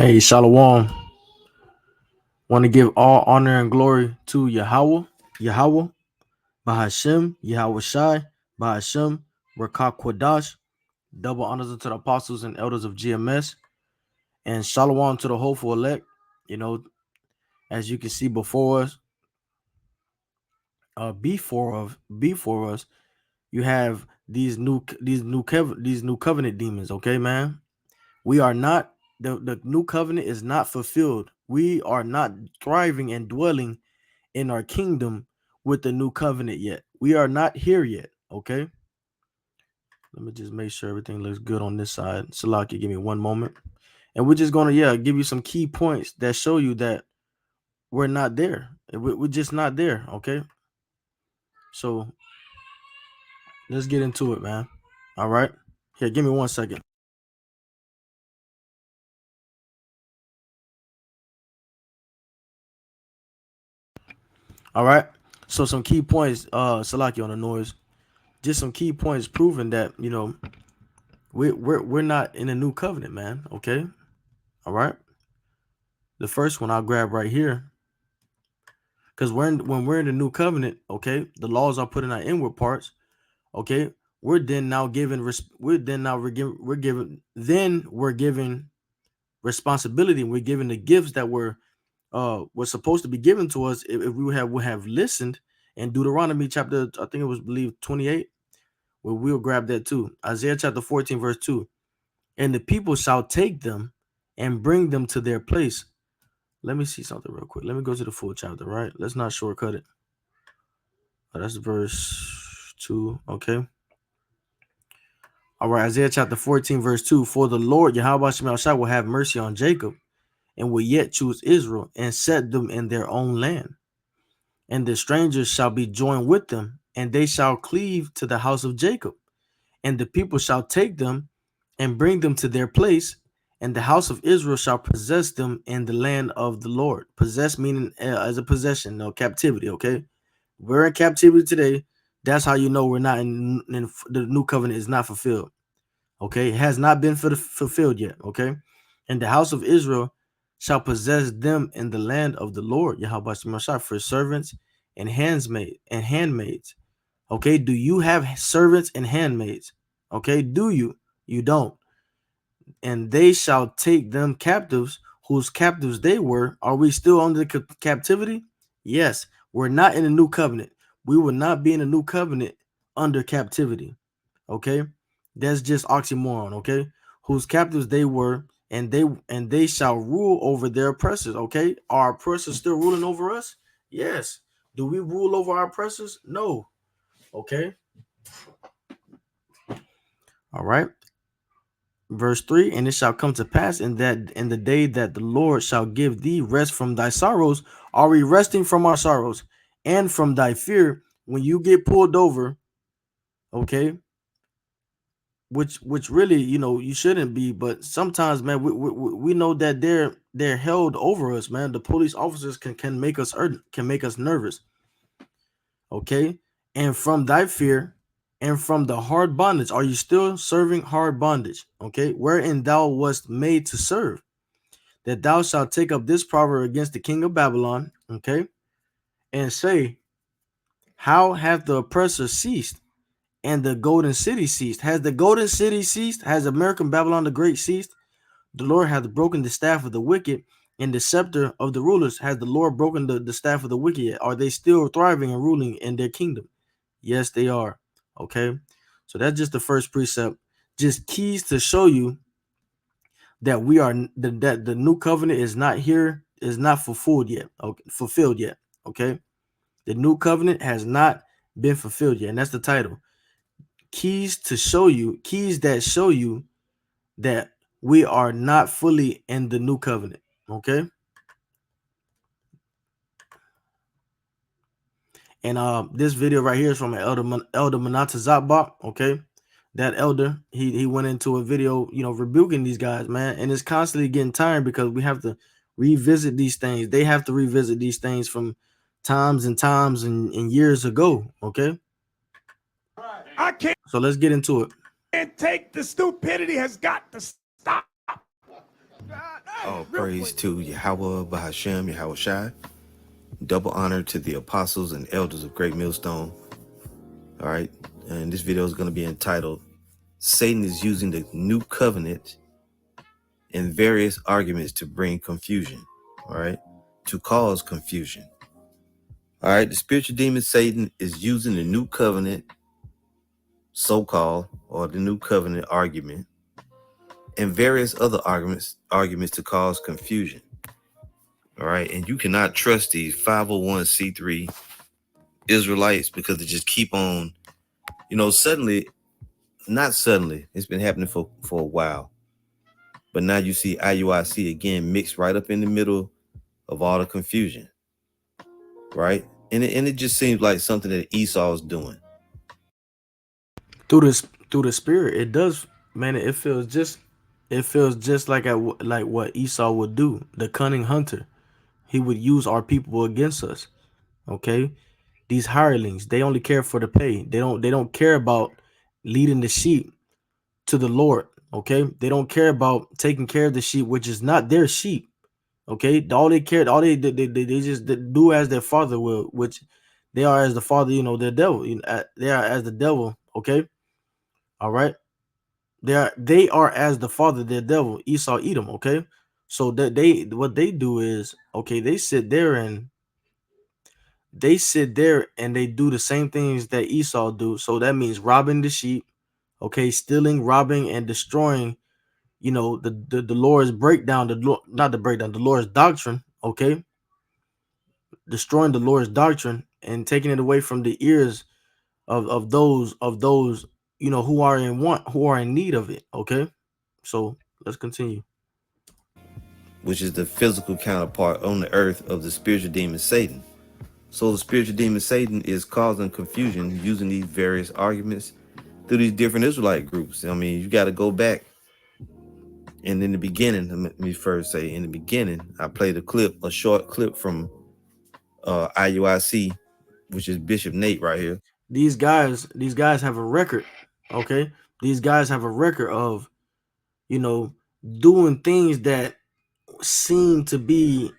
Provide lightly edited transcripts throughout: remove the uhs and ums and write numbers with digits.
Hey, Shalom. Want to give all honor and glory to Yahweh, Bahashem, Yahweh Shai, Bahashem, Rakak Kwadash. Double honors to the apostles and elders of GMS, and Shalom to the hopeful elect. You know, as you can see before us, before us, you have these new covenant demons. Okay, man. We are not the new covenant is not fulfilled. We are not thriving and dwelling in our kingdom with the new covenant yet. We are not here yet. Okay. Let me just make sure everything looks good on this side. Salaki, give me one moment. And we're just gonna give you some key points that show you that we're not there. We're just not there. Okay. So let's get into it, man. All right. Here, give me 1 second. All right. So some key points, Salaki on the noise. Just some key points proving that we're not in a new covenant, man. Okay. All right. The first one I'll grab right here, because when we're in the new covenant, okay, the laws are put in our inward parts. Okay, we're then now given we're given responsibility. We're given the gifts that were supposed to be given to us if we would have listened. And Deuteronomy chapter, I think it was believed 28. We'll grab that too. Isaiah chapter 14 verse 2. And the people shall take them and bring them to their place. Let me see something real quick. Let me go to the full chapter, right? Let's not shortcut it. That's verse 2. Okay. All right. Isaiah chapter 14, verse 2. For the Lord, Yahweh Shemel Shai, will have mercy on Jacob and will yet choose Israel and set them in their own land. And the strangers shall be joined with them, and they shall cleave to the house of Jacob. And the people shall take them and bring them to their place, and the house of Israel shall possess them in the land of the Lord. Possess meaning as a possession, no captivity. Okay, we're in captivity today. That's how you know we're not in the new covenant is not fulfilled. Okay, it has not been fulfilled yet. Okay, and the house of Israel shall possess them in the land of the Lord, Yahweh Shemashah, for servants and handmaids. Okay, do you have servants and handmaids? Okay, do you? You don't. And they shall take them captives, whose captives they were. Are we still under captivity? Yes, we're not in a new covenant. We will not be in a new covenant under captivity. Okay, that's just oxymoron. Okay, whose captives they were, and they shall rule over their oppressors. Okay, are oppressors still ruling over us? Yes. Do we rule over our oppressors? No. Okay. All right. Verse 3, and it shall come to pass in the day that the Lord shall give thee rest from thy sorrows. Are we resting from our sorrows and from thy fear when you get pulled over? Okay, which really you shouldn't be, but sometimes, man, we know that they're held over us, man. The police officers can make us nervous. Okay, and from thy fear and from the hard bondage. Are you still serving hard bondage? Okay, wherein thou wast made to serve, that thou shalt take up this proverb against the king of Babylon, okay, and say, how hath the oppressor ceased, and the golden city ceased? Has the golden city ceased? Has American Babylon the Great ceased? The Lord hath broken the staff of the wicked, and the scepter of the rulers. Has the Lord broken the staff of the wicked? Are they still thriving and ruling in their kingdom? Yes, they are. Okay, so that's just the first precept. Just keys to show you that we are that the new covenant is not here, is not fulfilled yet. Okay, fulfilled yet. Okay, the new covenant has not been fulfilled yet, and that's the title. Keys that show you that we are not fully in the new covenant. Okay. And this video right here is from Elder Manata Zabak. Okay, that elder, he went into a video, rebuking these guys, man, and it's constantly getting tired because we have to revisit these things. They have to revisit these things from times and years ago. Okay, I can't. So let's get into it. Take the stupidity has got to stop. All praise to Yahweh Bahashem, Yahweh Shai. Double honor to the apostles and elders of Great Millstone. All right. And this video is going to be entitled, Satan is using the new covenant in various arguments to bring confusion. All right. To cause confusion. All right. The spiritual demon Satan is using the new covenant, so-called, or the new covenant argument, and various other arguments to cause confusion. All right. And you cannot trust these 501c3 Israelites because they just keep on, suddenly, not suddenly, it's been happening for a while. But now you see IUIC again mixed right up in the middle of all the confusion. Right. And it just seems like something that Esau is doing. Through the spirit, it does, man. It feels just like what Esau would do, the cunning hunter. He would use our people against us. Okay, these hirelings, they only care for the pay. They don't care about leading the sheep to the Lord. Okay, they don't care about taking care of the sheep, which is not their sheep. Okay, all they just do as their father will, which they are as the father. The devil. They are as the devil. Okay, all right. They are as the father, their devil, Esau, Edom. Okay, so that what they do is, okay, they sit there and they do the same things that Esau do. So that means robbing the sheep, okay, stealing, robbing, and destroying. The Lord's breakdown, the Lord's doctrine. Okay, destroying the Lord's doctrine and taking it away from the ears of those who are in want, who are in need of it. Okay, so let's continue. Which is the physical counterpart on the earth of the spiritual demon Satan. So the spiritual demon Satan is causing confusion using these various arguments through these different Israelite groups. I mean, you got to go back. And in the beginning, let me first say, in the beginning, I played a short clip from IUIC, which is Bishop Nate right here. These guys have a record. Okay, these guys have a record of doing things that seem to be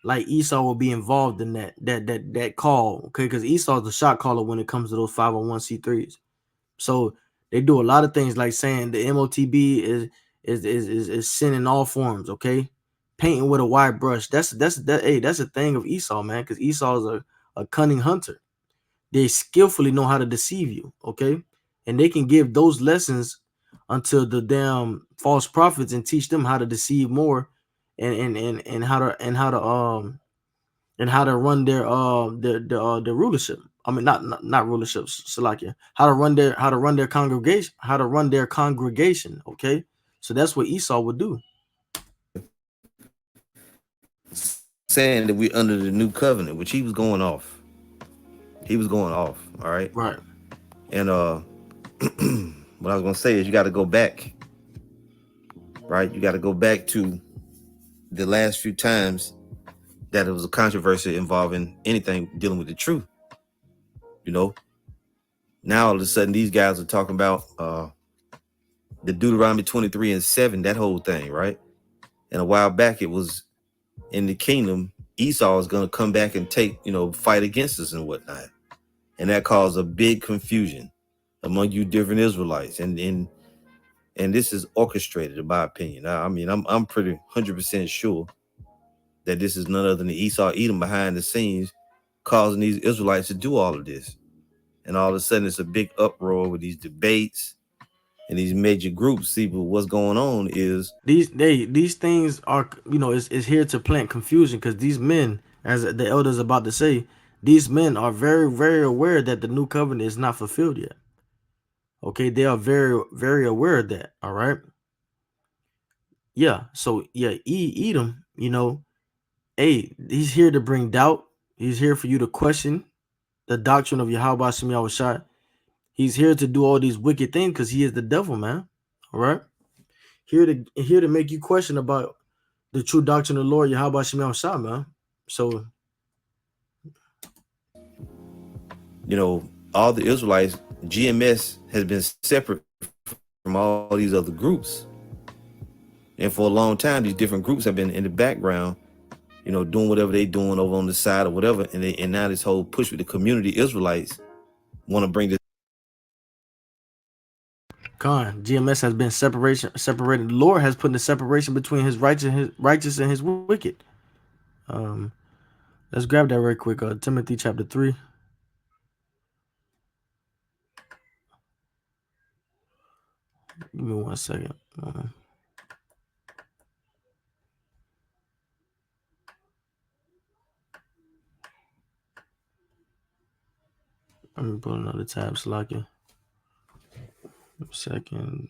like Esau will be involved in that call. Okay, because Esau's the shot caller when it comes to those 501c3s. So they do a lot of things like saying the MOTB is sin in all forms. Okay, painting with a wide brush. That's a thing of Esau, man. Because Esau is a cunning hunter. They skillfully know how to deceive you. Okay, and they can give those lessons until the damn false prophets and teach them how to deceive more, and how to run their rulership. I mean, not rulership, Salakia. How to run their congregation. Okay, so that's what Esau would do. Saying that we're under the new covenant, which he was going off. All right. Right. And what I was gonna say is you got to go back. Right, you got to go back to the last few times that it was a controversy involving anything dealing with the truth. Now all of a sudden these guys are talking about the Deuteronomy 23:7, that whole thing, right? And a while back it was in the kingdom, Esau is going to come back and fight against us and whatnot. And that caused a big confusion among you different Israelites. And this is orchestrated, in my opinion. I mean, I'm pretty 100% sure that this is none other than Esau Edom behind the scenes causing these Israelites to do all of this. And all of a sudden it's a big uproar with these debates and these major groups. See, but what's going on is these things are, is here to plant confusion, because these men, as the elders about to say, these men are very, very aware that the new covenant is not fulfilled yet. Okay, they are very, very aware of that. All right. Yeah. So yeah, Edom, hey, he's here to bring doubt. He's here for you to question the doctrine of Yahweh Shem Yahushua. He's here to do all these wicked things because he is the devil, man. All right. Here to make you question about the true doctrine of the Lord Yahweh Shem Yahushua, man. So all the Israelites, GMS has been separate from all these other groups. And for a long time, these different groups have been in the background, you know, doing whatever they doing over on the side or whatever. And now this whole push with the community Israelites want to bring this. GMS has been separated. The Lord has put the separation between his righteous and his wicked. Let's grab that right quick. Timothy chapter 3. Give me 1 second. Let me pull another tab, Slacky. 1 second.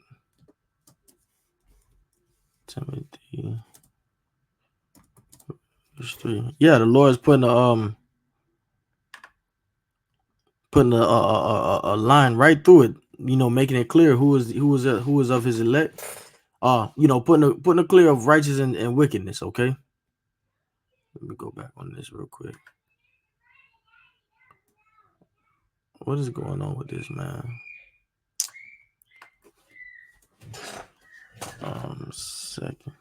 Timothy verse 3. Yeah, the Lord is putting a line right through it, you know, making it clear who is of his elect. You know, putting a clear of righteous and wickedness. Okay, let me go back on this real quick. What is going on with this, man? Second.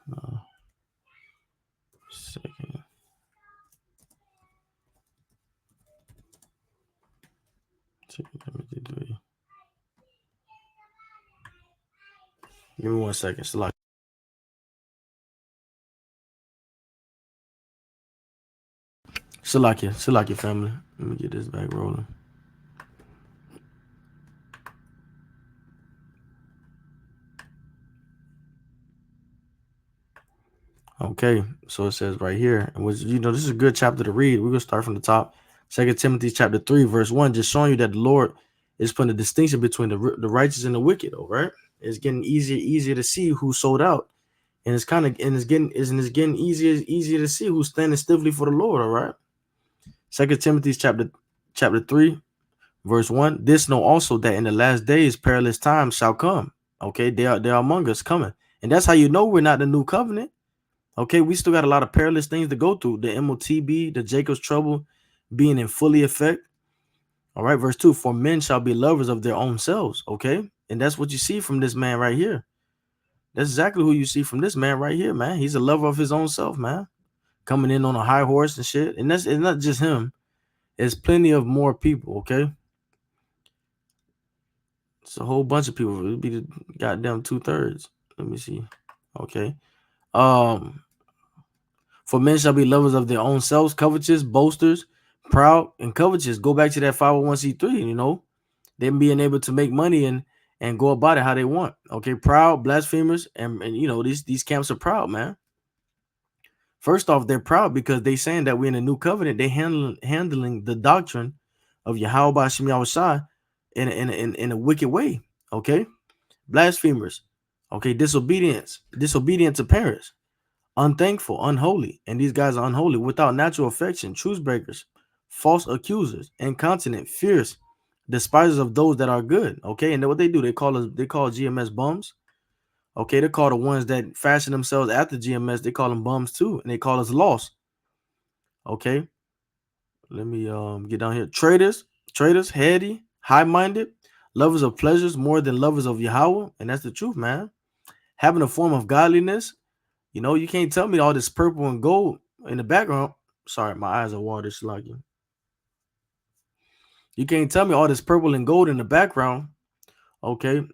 Give me 1 second. Salakia family. Let me get this back rolling. Okay, so it says right here, and was, you know, this is a good chapter to read. We're gonna start from the top. 2 Timothy chapter 3, verse 1, just showing you that the Lord is putting a distinction between the righteous and the wicked. All right, it's getting easier to see who's sold out, and it's getting easier to see who's standing stiffly for the Lord. All right, 2 Timothy chapter 3, verse 1. This know also that in the last days perilous times shall come. Okay, they are among us coming, and that's how you know we're not the new covenant. Okay, we still got a lot of perilous things to go through. The MOTB, the Jacob's trouble being in fully effect. All right, verse 2, for men shall be lovers of their own selves. Okay, and that's what you see from this man right here. That's exactly who you see from this man right here, man. He's a lover of his own self, man. Coming in on a high horse and shit. And it's not just him. It's plenty of more people, okay? It's a whole bunch of people. It'd be the goddamn 2/3. Let me see. Okay. For men shall be lovers of their own selves, covetous, boasters, proud, and covetous. Go back to that 501c3, you know, them being able to make money and go about it how they want. Okay, proud, blasphemers, and you know, these camps are proud, man. First off, they're proud because they saying that we're in a new covenant. They handling the doctrine of Yahweh Hashem Yahushua in a wicked way. Okay, blasphemers. Okay, disobedient to parents. Unthankful, unholy, and these guys are unholy, without natural affection, truce breakers, false accusers, incontinent, fierce, despisers of those that are good. Okay, and then what they do, they call GMS bums. Okay, they call the ones that fashion themselves after GMS, they call them bums too, and they call us lost. Okay, let me get down here. Traitors, heady, high-minded, lovers of pleasures more than lovers of Yahweh, and that's the truth, man. Having a form of godliness. You know, you can't tell me all this purple and gold in the background. Sorry, my eyes are watered. Slugging. You can't tell me all this purple and gold in the background. Okay,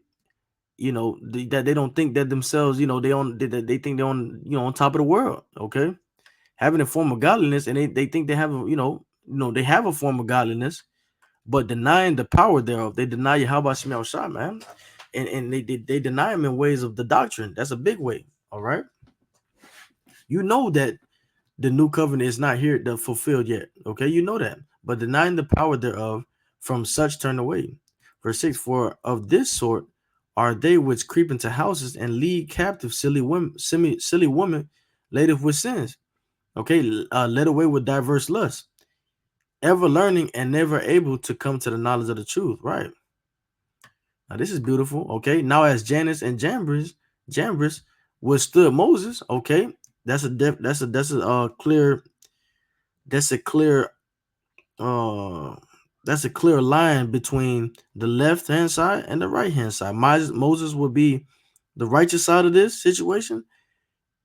you know that they don't think that themselves. You know, they think they're on, you know, on top of the world. Okay, having a form of godliness, and they think they have a, they have a form of godliness, but denying the power thereof. They deny Yahweh Shemel Shah, man, and they deny him in ways of the doctrine. That's a big way. All right. You know that the new covenant is not here to fulfilled yet. Okay, you know that, but denying the power thereof, from such turn away. Verse 6, for of this sort are they which creep into houses and lead captive silly women laden with sins. Okay, led away with diverse lusts, ever learning and never able to come to the knowledge of the truth. Right. Now this is beautiful. Okay, now as Jannes and Jambres withstood Moses. Okay, that's a clear line between the left hand side and the right hand side. Moses would be the righteous side of this situation,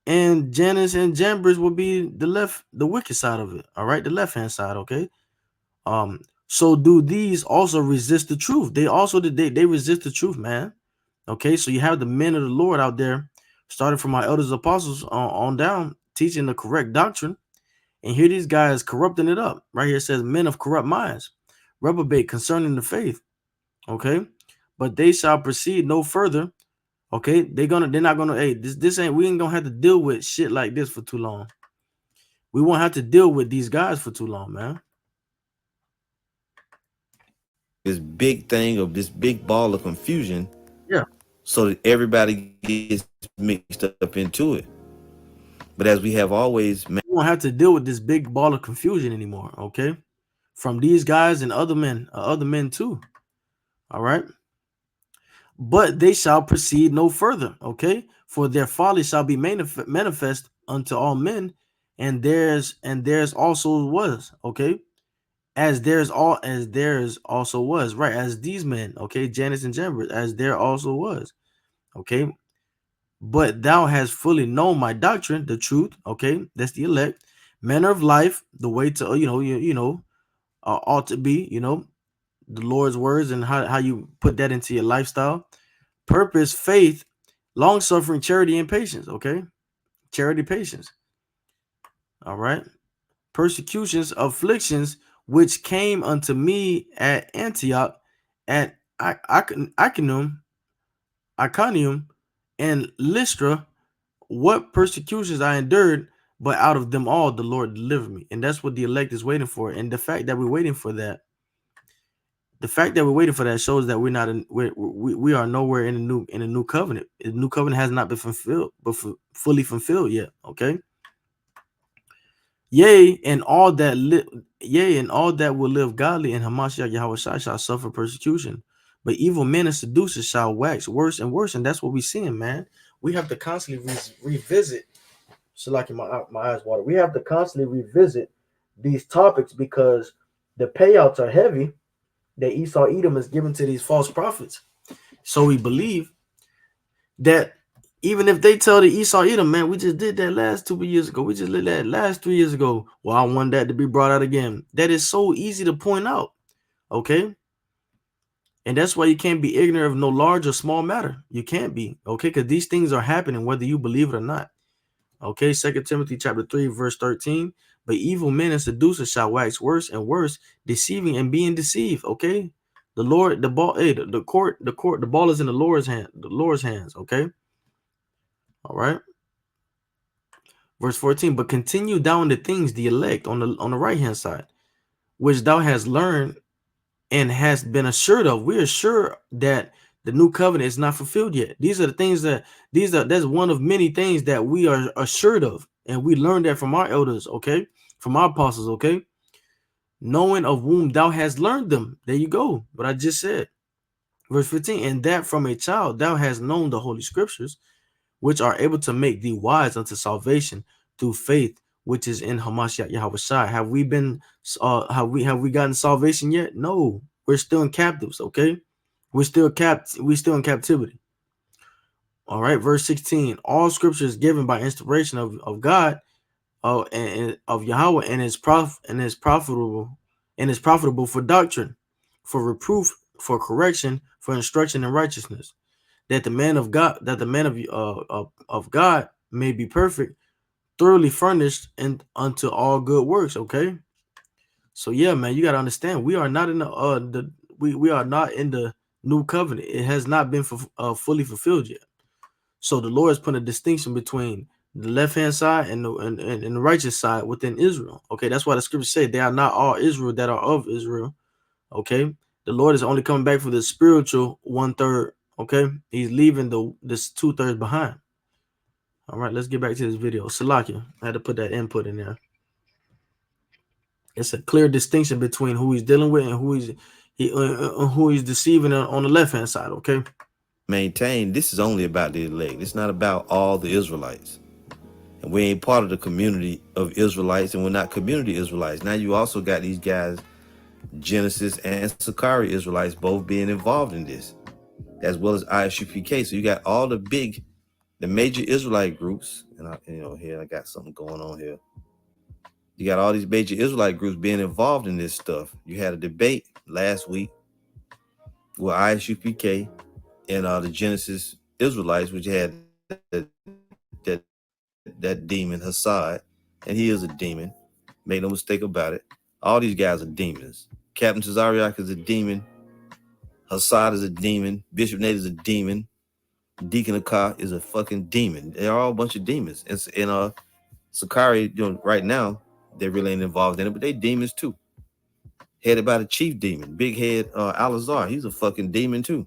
and Janus and Jambres will be the wicked side of it. All right, the left hand side. Okay. So do these also resist the truth? They also they resist the truth, man. Okay, so you have the men of the Lord out there, starting from our elders apostles on down, teaching the correct doctrine. And here these guys corrupting it up. Right here it says men of corrupt minds, reprobate concerning the faith. Okay, but they shall proceed no further. Okay, they're not gonna, hey, we ain't gonna have to deal with shit like this for too long. We won't have to deal with these guys for too long, man. This big thing of this big ball of confusion. Yeah. So that everybody gets mixed up into it. But as we have always, we won't have to deal with this big ball of confusion anymore. Okay, from these guys and other men too. All right. But they shall proceed no further. Okay, for their folly shall be manifest unto all men, and theirs also was. Okay, as theirs also was, right? As these men, okay, Janus and Jambres, as there also was. Okay, but thou hast fully known my doctrine, the truth. Okay, that's the elect, manner of life, the way to ought to be, the Lord's words and how you put that into your lifestyle. Purpose, faith, long suffering, charity, and patience. Okay, charity, patience. All right, persecutions, afflictions, which came unto me at Antioch, at Iconium, and Lystra. What persecutions I endured, but out of them all the Lord delivered me. And that's what the elect is waiting for. And the fact that we're waiting for that, shows that we're not in, we are nowhere in the new covenant. The new covenant has not been fulfilled, but fully fulfilled yet. Okay. Yea, and all that will live godly in Hamashiach Yahushua shall suffer persecution. But evil men and seducers shall wax worse and worse. And that's what we're seeing, man. We have to constantly revisit. So like my eyes water. We have to constantly revisit these topics because the payouts are heavy that Esau Edom is given to these false prophets. So we believe that even if they tell the Esau Edom, man, we just did that last 2 years ago. We just did that last 3 years ago. Well, I want that to be brought out again. That is so easy to point out. Okay. And that's why you can't be ignorant of no large or small matter. You can't be. Okay. Because these things are happening whether you believe it or not. Okay. 2 Timothy chapter 3, verse 13. But evil men and seducers shall wax worse and worse, deceiving and being deceived. Okay. The Lord, the ball, hey, the court, the ball is in the Lord's hands. Okay. All right. Verse 14, but continue down the things, the elect on the right hand side, which thou hast learned and hast been assured of. We are sure that the new covenant is not fulfilled yet. These are the things that's one of many things that we are assured of. And we learned that from our elders, okay? From our apostles, okay? Knowing of whom thou hast learned them. There you go. What I just said. Verse 15, and that from a child thou hast known the holy scriptures, which are able to make thee wise unto salvation through faith, which is in Hamashiach Yahushua. Have we been have we gotten salvation yet? No, we're still in captives. Okay, we're still in captivity. All right, verse 16. All scripture is given by inspiration of God, and of Yahweh, and is profitable for doctrine, for reproof, for correction, for instruction in righteousness, that the man of God may be perfect, thoroughly furnished and unto all good works. Okay, so yeah, man, you got to understand, we are not in we are not in the new covenant. It has not been fully fulfilled yet. So the Lord has put a distinction between the left hand side and the righteous side within Israel. Okay, that's why the scriptures say they are not all Israel that are of Israel. Okay, the Lord is only coming back for the spiritual 1/3. Okay, he's leaving this 2/3 behind. All right, let's get back to this video. Salakia, I had to put that input in there. It's a clear distinction between who he's dealing with and who he's deceiving on the left hand side. Okay, maintain this is only about the elect. It's not about all the Israelites, and we ain't part of the community of Israelites, and we're not community Israelites. Now you also got these guys, Genesis and Sakari Israelites, both being involved in this, as well as ISUPK. So you got all the big the major Israelite groups, and here I got something going on here. You got all these major Israelite groups being involved in this stuff. You had a debate last week with ISUPK and the Genesis Israelites, which had that demon Hassad, and he is a demon. Make no mistake about it. All these guys are demons. Captain Tazariak is a demon. Hassad is a demon. Bishop Nate is a demon. Deacon Akar is a fucking demon. They're all a bunch of demons. And Sakari, right now, they really ain't involved in it, but they demons too. Headed by the chief demon, big head Al-Azhar. He's a fucking demon too.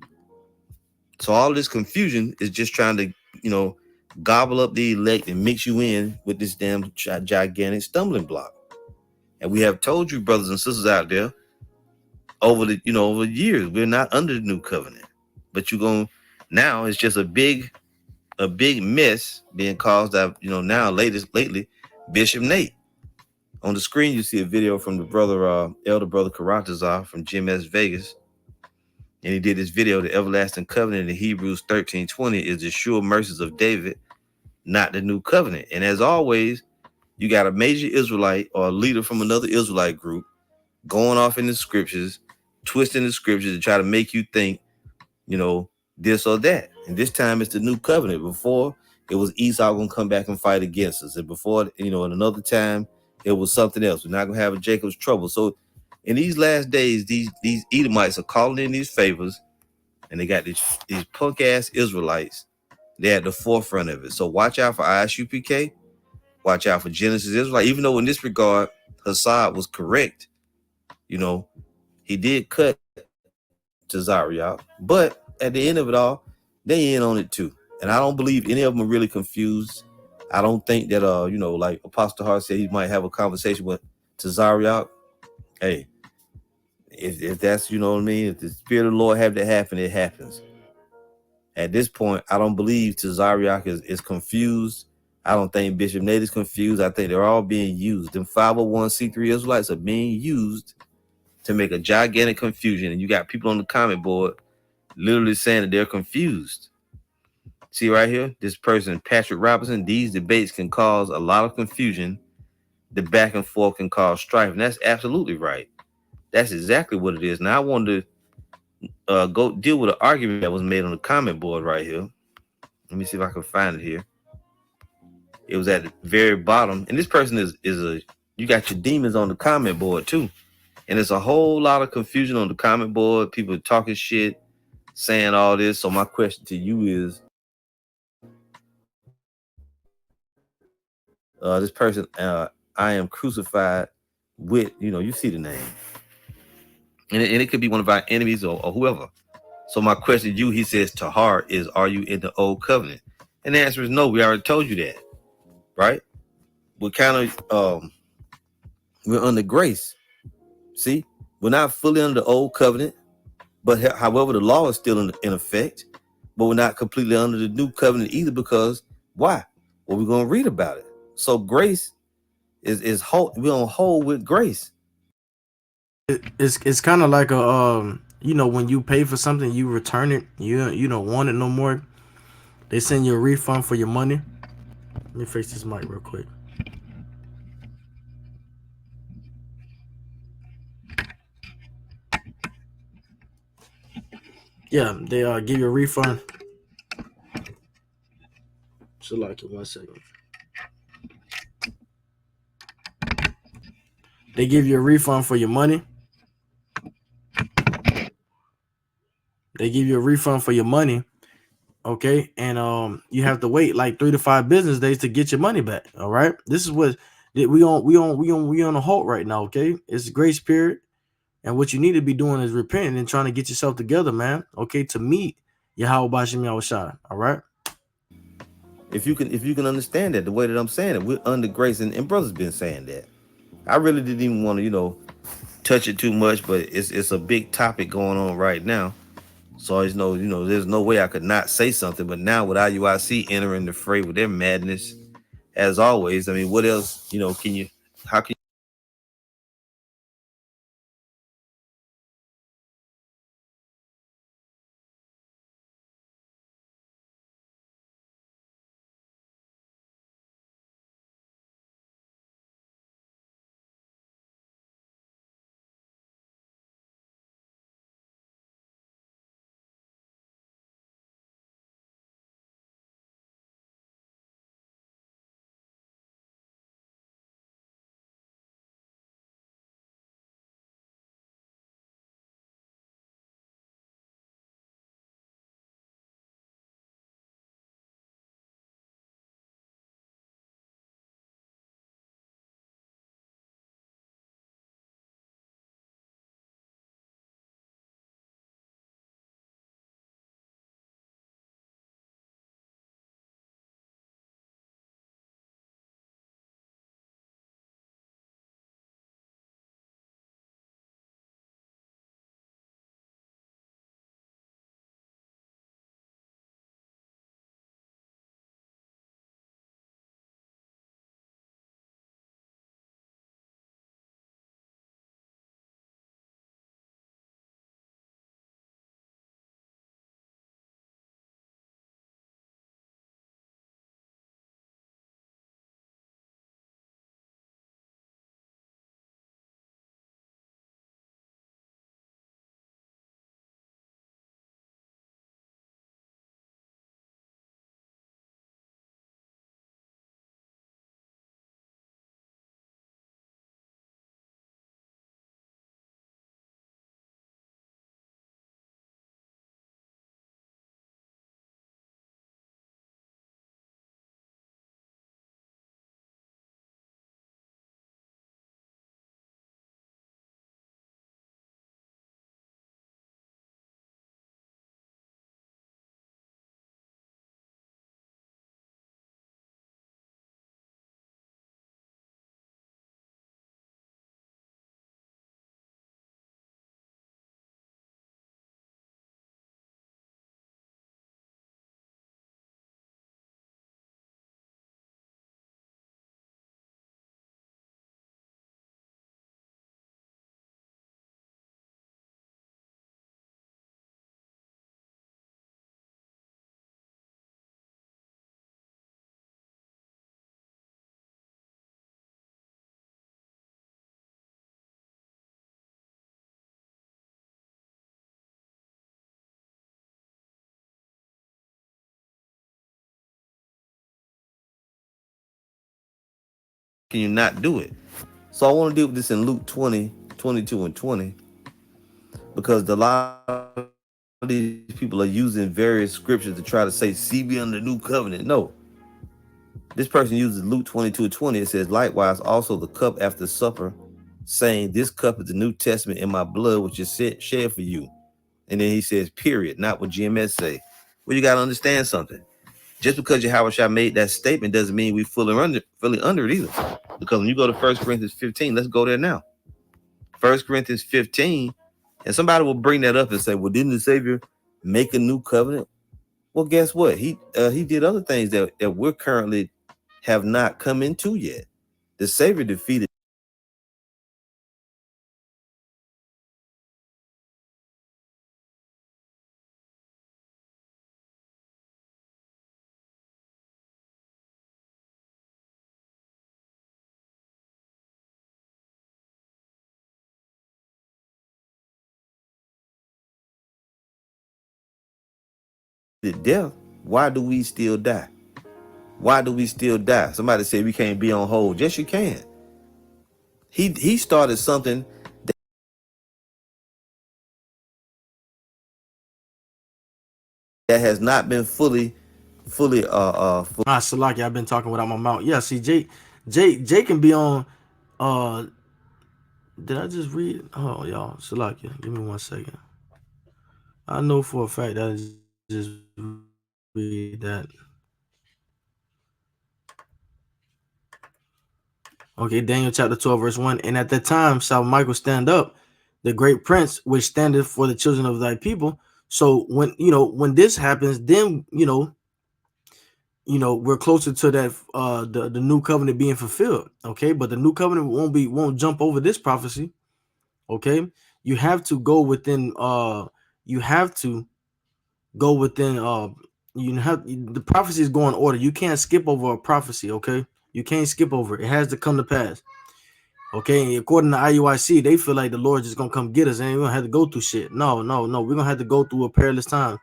So all this confusion is just trying to, gobble up the elect and mix you in with this damn gigantic stumbling block. And we have told you, brothers and sisters out there, over years, we're not under the new covenant. But now it's just a big mess being caused out, now lately, Bishop Nate. On the screen, you see a video from the brother, elder brother Karatazar from GMS Vegas. And he did this video, the everlasting covenant in Hebrews 13:20 is the sure mercies of David, not the new covenant. And as always, you got a major Israelite or a leader from another Israelite group going off in the scriptures, twisting the scriptures to try to make you think, this or that. And this time it's the new covenant. Before, it was Esau going to come back and fight against us. And before, in another time, it was something else. We're not going to have a Jacob's trouble. So in these last days, these Edomites are calling in these favors, and they got these punk ass Israelites. They're at the forefront of it. So watch out for ISUPK. Watch out for Genesis Israelite. Even though in this regard, Hassad was correct, he did cut Tazariak, but at the end of it all, they in on it too. And I don't believe any of them are really confused. I don't think that like Apostle Hart said, he might have a conversation with Tazariak. Hey, if that's what I mean, if the Spirit of the Lord have to happen, it happens. At this point, I don't believe Tazariak is confused. I don't think Bishop Nate is confused. I think they're all being used. Them 501c3 Israelites are being used to make a gigantic confusion. And you got people on the comment board literally saying that they're confused. See right here, this person, Patrick Robinson, these debates can cause a lot of confusion. The back and forth can cause strife. And that's absolutely right. That's exactly what it is. Now I wanted to go deal with an argument that was made on the comment board right here. Let me see if I can find it here. It was at the very bottom. And this person you got your demons on the comment board too. And there's a whole lot of confusion on the comment board. People talking shit, saying all this. So my question to you is, this person, I am crucified with, you see the name. And it could be one of our enemies or whoever. So my question to you, he says, Tahar, is, are you in the old covenant? And the answer is no. We already told you that, right? We're kind of, we're under grace. See, we're not fully under the old covenant, but however, the law is still in effect, but we're not completely under the new covenant either, because why? Well, we're going to read about it. So grace is whole. We're on hold with grace. It's kind of like a when you pay for something, you return it. You don't want it no more. They send you a refund for your money. Let me fix this mic real quick. Yeah, they give you a refund. So like it 1 second. They give you a refund for your money. They give you a refund for your money. Okay, and you have to wait like 3 to 5 business days to get your money back. All right, this is what we on a halt right now. Okay, it's a grace period, and what you need to be doing is repenting and trying to get yourself together, man. Okay, to meet Yahweh Bashim Yahushua. All right. If you can understand that the way that I'm saying it, we're under grace, and brothers been saying that. I really didn't even want to touch it too much, but it's a big topic going on right now. So there's no way I could not say something. But now with IUIC entering the fray with their madness, as always, I mean, what else, how can can you not do it? So I want to deal with this in Luke 20, 22, and 20, because a lot of these people are using various scriptures to try to say, see me under the new covenant. No. This person uses Luke 22, 20. It says, likewise, also the cup after supper, saying, this cup is the New Testament in my blood, which is shed for you. And then he says, period, not what GMS say. Well, you got to understand something. Just because Yahweh Shah made that statement doesn't mean we fully under it either. Because when you go to 1 Corinthians 15, let's go there now. 1 Corinthians 15, and somebody will bring that up and say, well, didn't the Savior make a new covenant? Well, guess what? He did other things that we're currently have not come into yet. The Savior defeated death. Why do we still die? Why do we still die? Somebody say we can't be on hold. Yes, you can. He started something that has not been fully Salaki, I've been talking without my mouth. Yeah, see, Jay can be on. Did I just read? Oh, y'all, Salaki, give me 1 second. I know for a fact that I just read that. Okay, Daniel chapter 12, verse 1. And at that time shall Michael stand up, the great prince, which standeth for the children of thy people. So when this happens, then we're closer to that the new covenant being fulfilled. Okay, but the new covenant won't jump over this prophecy. Okay, you have to go within the prophecies go in order. You can't skip over a prophecy. Okay, you can't skip over it. It has to come to pass. Okay, and according to IUIC, they feel like the Lord just gonna come get us and we're gonna have to go through shit. No, we're gonna have to go through a perilous time.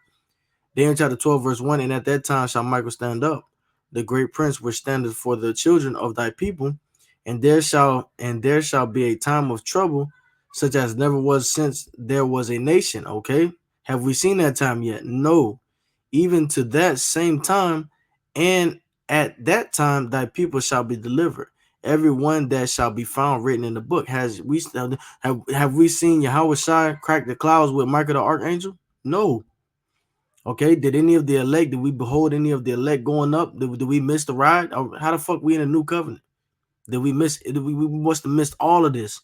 Daniel chapter 12, verse 1. And at that time shall Michael stand up, the great prince which standeth for the children of thy people, and there shall be a time of trouble, such as never was since there was a nation. Okay, have we seen that time yet? No. Even to that same time, and at that time thy people shall be delivered, every one that shall be found written in the book. Have we seen Yahweh Shai crack the clouds with Michael the archangel? No. Okay, did we behold any of the elect going up? Did we miss the ride? How the fuck we in a new covenant? Did we miss it? We must have missed all of this.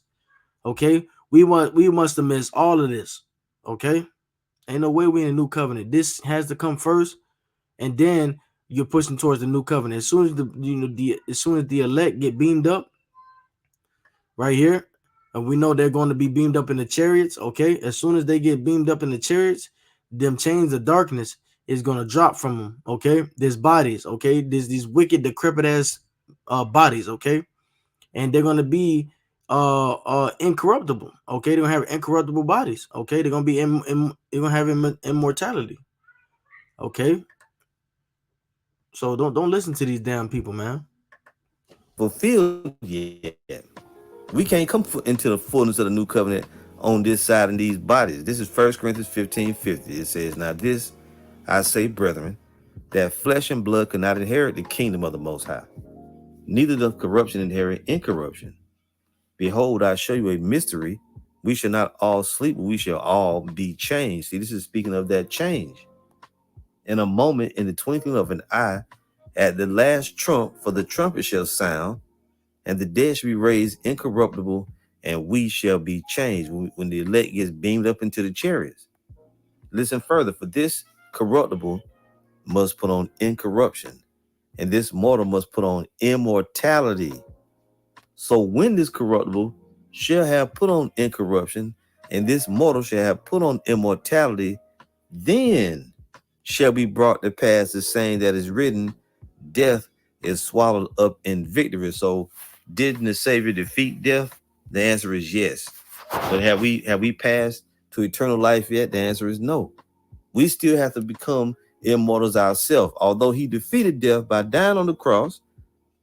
Okay, we must have missed all of this. Okay, ain't no way we in a new covenant. This has to come first, and then you're pushing towards the new covenant. As soon as the elect get beamed up, right here, and we know they're going to be beamed up in the chariots. Okay, as soon as they get beamed up in the chariots, them chains of darkness is going to drop from them. Okay, there's bodies. Okay, there's these wicked, decrepit ass bodies. Okay, and they're going to be incorruptible. Okay, they're going to have incorruptible bodies. Okay, they're going to be they're going to have immortality. Okay, so don't listen to these damn people, man. fulfilled yet. We can't come into the fullness of the new covenant on this side in these bodies. This is 1 Corinthians 15:50. It says, now this I say, brethren, that flesh and blood cannot inherit the kingdom of the Most High, neither doth corruption inherit incorruption. Behold, I show you a mystery. We shall not all sleep, but we shall all be changed. See, this is speaking of that change. In a moment, in the twinkling of an eye, at the last trump, for the trumpet shall sound, and the dead shall be raised incorruptible, and we shall be changed. When the elect gets beamed up into the chariots. Listen further, for this corruptible must put on incorruption, and this mortal must put on immortality. So when this corruptible shall have put on incorruption, and this mortal shall have put on immortality, then shall be brought to pass the saying that is written, death is swallowed up in victory. So didn't the Savior defeat death? The answer is yes. But have we passed to eternal life yet? The answer is no. We still have to become immortals ourselves. Although he defeated death by dying on the cross,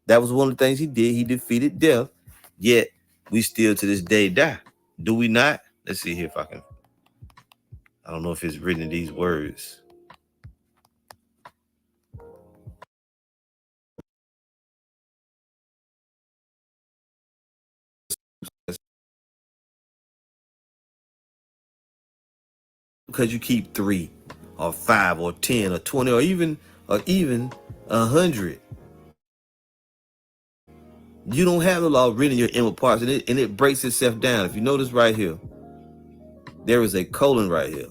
That was one of the things he did. He defeated death. Yet we still to this day die. Do we not? Let's see here if I can. I don't know if it's written in these words. Because you keep 3 or 5 or 10 or 20 or even 100. You don't have the law written in your inward parts, and it breaks itself down. If you notice right here, there is a colon right here.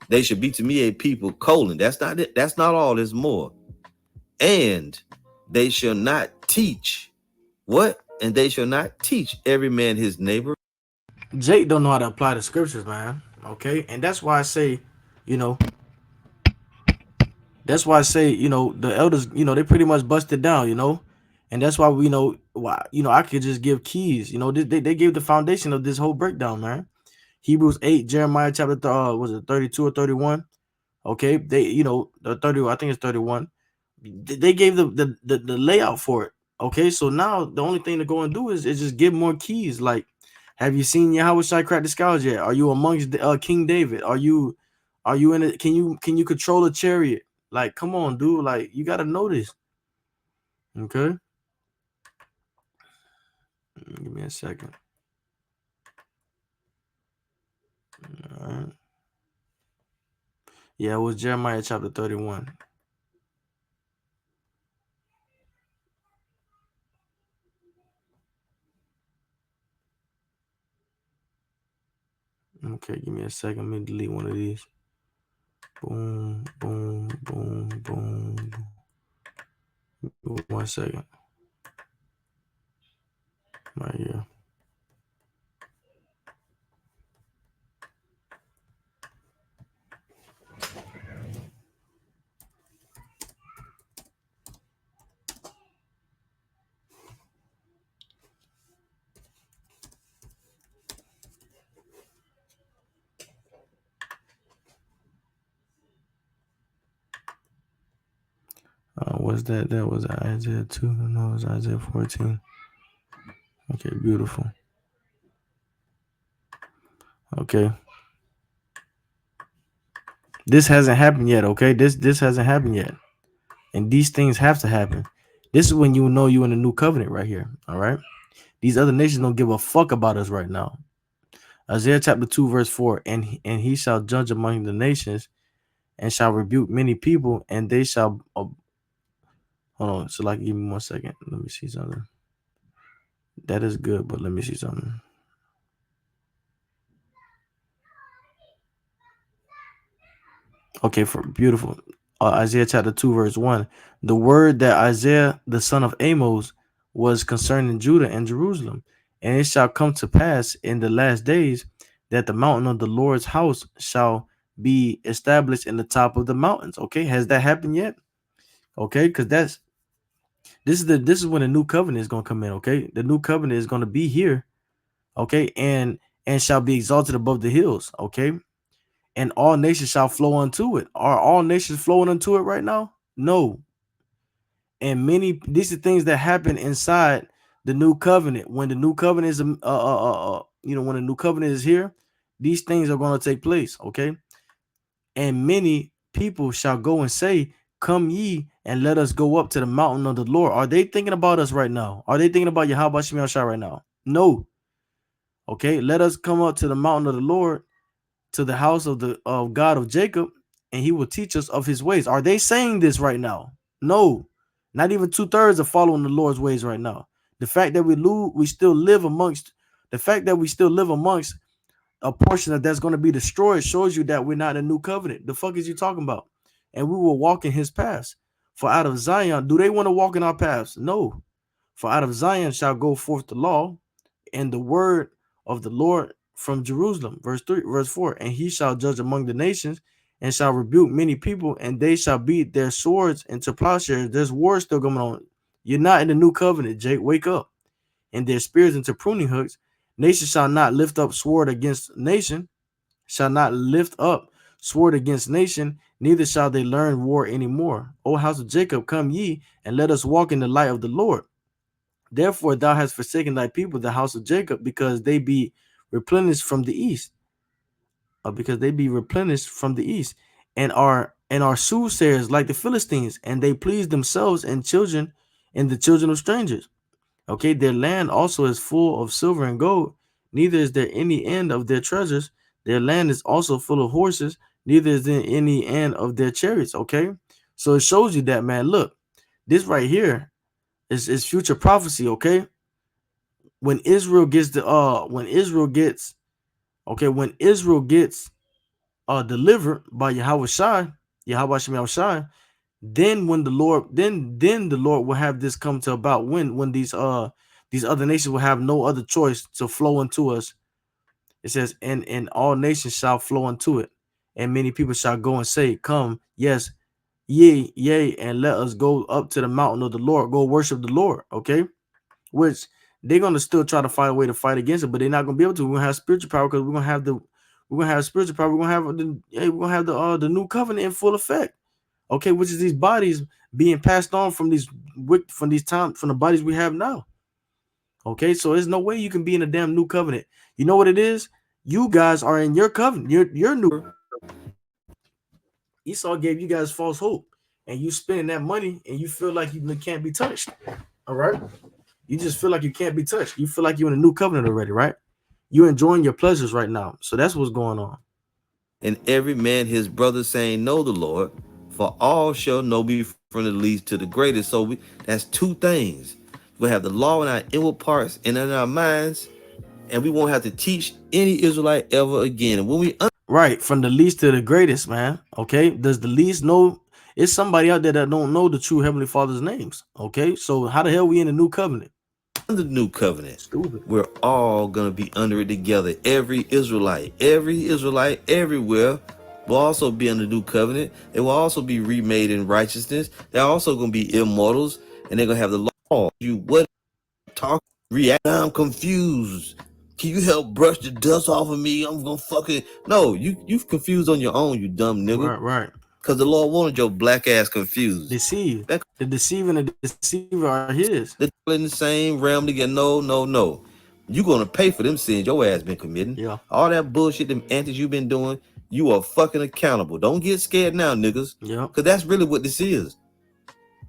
They should be to me a people, colon. That's not it. That's not all. There's more. And they shall not teach. What? And they shall not teach every man his neighbor. Jake don't know how to apply the scriptures, man. Okay, and that's why I say, you know, the elders, they pretty much busted down, and that's why we I could just give keys. They gave the foundation of this whole breakdown, man. Hebrews 8, Jeremiah chapter was it 32 or 31? Okay, they the 30, I think it's 31. They gave the layout for it. Okay, so now the only thing to go and do is just give more keys. Like, have you seen Yahweh Shai crack the scales yet? Are you amongst King David? Are you in it? Can you control a chariot? Like, come on, dude. Like, you gotta know this. Okay. Give me a second. All right. Yeah, it was Jeremiah chapter 31. Okay, give me a second. Let me delete one of these. Boom, boom, boom, boom. 1 second. Right here. What's that? That was Isaiah 2. No, it was Isaiah 14. Okay, beautiful. Okay. This hasn't happened yet, okay? This hasn't happened yet. And these things have to happen. This is when you know you're in the new covenant right here, all right? These other nations don't give a fuck about us right now. Isaiah chapter 2, verse 4, and he shall judge among the nations and shall rebuke many people, and they shall... hold on, so like, give me 1 second. Let me see something. That is good, but let me see something. Okay, for beautiful. Isaiah chapter 2, verse 1. The word that Isaiah, the son of Amos, was concerning Judah and Jerusalem. And it shall come to pass in the last days that the mountain of the Lord's house shall be established in the top of the mountains. Okay, has that happened yet? Okay, because this is when the new covenant is going to come in. Okay, the new covenant is going to be here. Okay, and shall be exalted above the hills. Okay, and all nations shall flow unto it. Are all nations flowing unto it right now? No. And these are things that happen inside the new covenant. When the new covenant is when the new covenant is here, these things are going to take place. Okay. And many people shall go and say, come ye and let us go up to the mountain of the Lord. Are they thinking about us right now? Are they thinking about Yahweh Shemel Shai right now? No. Okay, let us come up to the mountain of the Lord, to the house of the God of Jacob, and he will teach us of his ways. Are they saying this right now? No, not even 2/3 are following the Lord's ways right now. The fact that we still live amongst a portion that's going to be destroyed shows you that we're not in a new covenant. The fuck is you talking about? And we will walk in his paths. For out of Zion, do they want to walk in our paths? No. For out of Zion shall go forth the law and the word of the Lord from Jerusalem. Verse 4. And he shall judge among the nations and shall rebuke many people, and they shall beat their swords into plowshares. There's war still going on. You're not in the new covenant, Jake. Wake up. And their spears into pruning hooks. Nation shall not lift up sword against nation, shall not lift up sword against nation, neither shall they learn war anymore. O house of Jacob, come ye, and let us walk in the light of the Lord. Therefore thou hast forsaken thy people, the house of Jacob, because they be replenished from the east, and are soothsayers like the Philistines, and they please themselves and the children of strangers. Okay, their land also is full of silver and gold, neither is there any end of their treasures. Their land is also full of horses, neither is there any end of their chariots. Okay, so it shows you that, man. Look, this right here is future prophecy. Okay, when Israel gets delivered by Yahweh Shem Shai, then when the Lord then the Lord will have this come to about when these other nations will have no other choice to flow into us. It says, and all nations shall flow into it, and many people shall go and say, come, yes, yea, and let us go up to the mountain of the Lord, go worship the Lord. Okay, which they're gonna still try to find a way to fight against it, but they're not gonna be able to. We're gonna have spiritual power because we're gonna have spiritual power. We're gonna have the new covenant in full effect. Okay, which is these bodies being passed on from the bodies we have now. Okay, so there's no way you can be in a damn new covenant. You know what it is? You guys are in your covenant. You're new. Esau gave you guys false hope, and you spending that money, and you feel like you can't be touched. All right, you just feel like you can't be touched. You feel like you're in a new covenant already, right? You're enjoying your pleasures right now. So that's what's going on. And every man his brother saying, know the Lord, for all shall know me from the least to the greatest. So that's two things. We'll have the law in our inward parts and in our minds, and we won't have to teach any Israelite ever again. And when we right, from the least to the greatest, man. Okay, does the least know? It's somebody out there that don't know the true Heavenly Father's names. Okay, so how the hell we in the new covenant? Under the new covenant, Stupid. We're all gonna be under it together. Every Israelite everywhere will also be under the new covenant. They will also be remade in righteousness. They're also gonna be immortals, and they're gonna have the law. You what talk react? I'm confused. Can you help brush the dust off of me? I'm gonna fucking no. You've confused on your own, you dumb nigga. Right. Because the Lord wanted your black ass confused. Deceive. The deceiver and the deceiver are his. They're in the same realm together. No. You're gonna pay for them sins your ass been committing. Yeah. All that bullshit, them antics you've been doing, you are fucking accountable. Don't get scared now, niggas. Yeah. Because that's really what this is.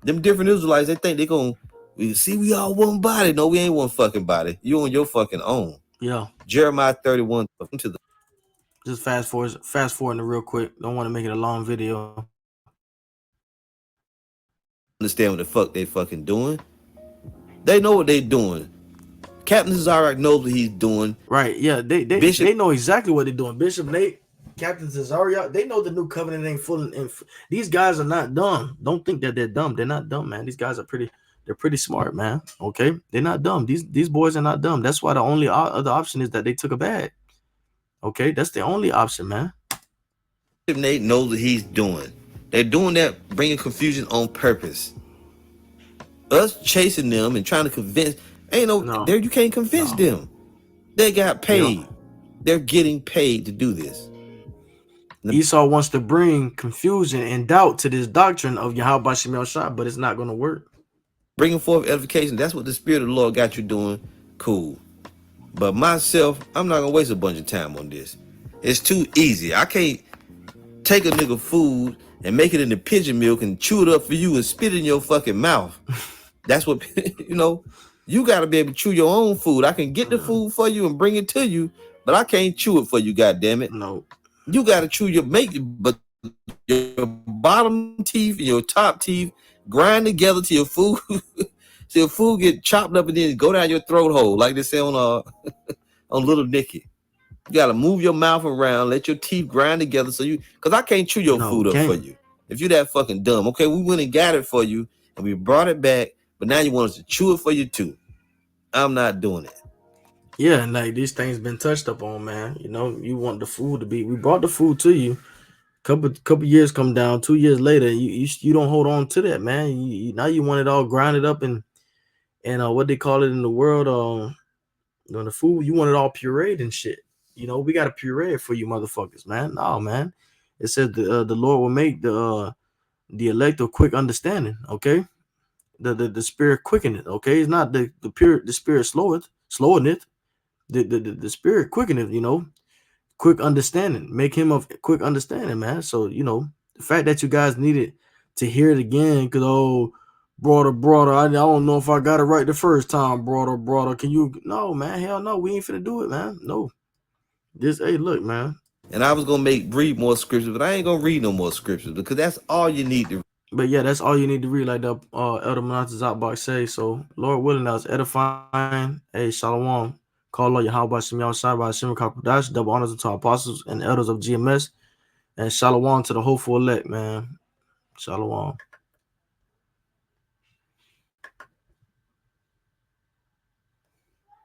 Them different Israelites, they think they gonna we all one body. No, we ain't one fucking body. You on your fucking own. Yeah. Jeremiah 31 to the just fast forwarding it real quick. Don't want to make it a long video. Understand what the fuck they fucking doing. They know what they doing. Captain Zarak knows what he's doing. Right, yeah, they know exactly what they're doing. Bishop Nate, Captain Cesario, they know the new covenant ain't full. These guys are not dumb. Don't think that they're dumb. They're not dumb, man. These guys are pretty smart, man. Okay, they're not dumb. These boys are not dumb. That's why the only other option is that they took a bag. Okay, that's the only option, man. Nate knows what he's doing. They're doing that, bringing confusion on purpose. Us chasing them and trying to convince, there you can't convince them. They got paid. Yeah. They're getting paid to do this. Esau wants to bring confusion and doubt to this doctrine of Yahweh Shem Shai, but it's not going to work. Bringing forth edification, that's what the Spirit of the Lord got you doing. Cool. But myself, I'm not going to waste a bunch of time on this. It's too easy. I can't take a nigga food and make it into pigeon milk and chew it up for you and spit it in your fucking mouth. That's what, you got to be able to chew your own food. I can get the food for you and bring it to you, but I can't chew it for you, goddammit. No. You got to chew but your bottom teeth and your top teeth grind together to your food. So your food get chopped up and then go down your throat hole, like they say on Little Nicky. You gotta move your mouth around, let your teeth grind together because I can't chew your food up for you. If you're that fucking dumb, okay, we went and got it for you and we brought it back, but now you want us to chew it for you too. I'm not doing it. Yeah, and like these things been touched up on, man. You want the food to be. We brought the food to you. Couple years come down. 2 years later, you don't hold on to that, man. Now you want it all grinded up and what they call it in the world, the food, you want it all pureed and shit. We got to puree it for you motherfuckers, man. No, man. It says the Lord will make the elect of quick understanding. Okay, the spirit quicken it. Okay, it's not the spirit slowing it. The spirit quicken it. You know, quick understanding. Make him of quick understanding, man. So you know, the fact that you guys needed to hear it again, because brother, I don't know if I got it right the first time, brother. Can you? No, man, hell no, we ain't finna do it, man. No, hey, look, man. And I was gonna read more scriptures, but I ain't gonna read no more scriptures because that's all you need to. But yeah, that's all you need to read, like the Elder Monat's Outbox say. So, Lord willing, that was edifying. Hey, Shalom. Call all Yahweh Shem Yahshua by Hashem Kakodash. Double honors to our apostles and elders of GMS. And Shalom to the hopeful elect, man. Shalom.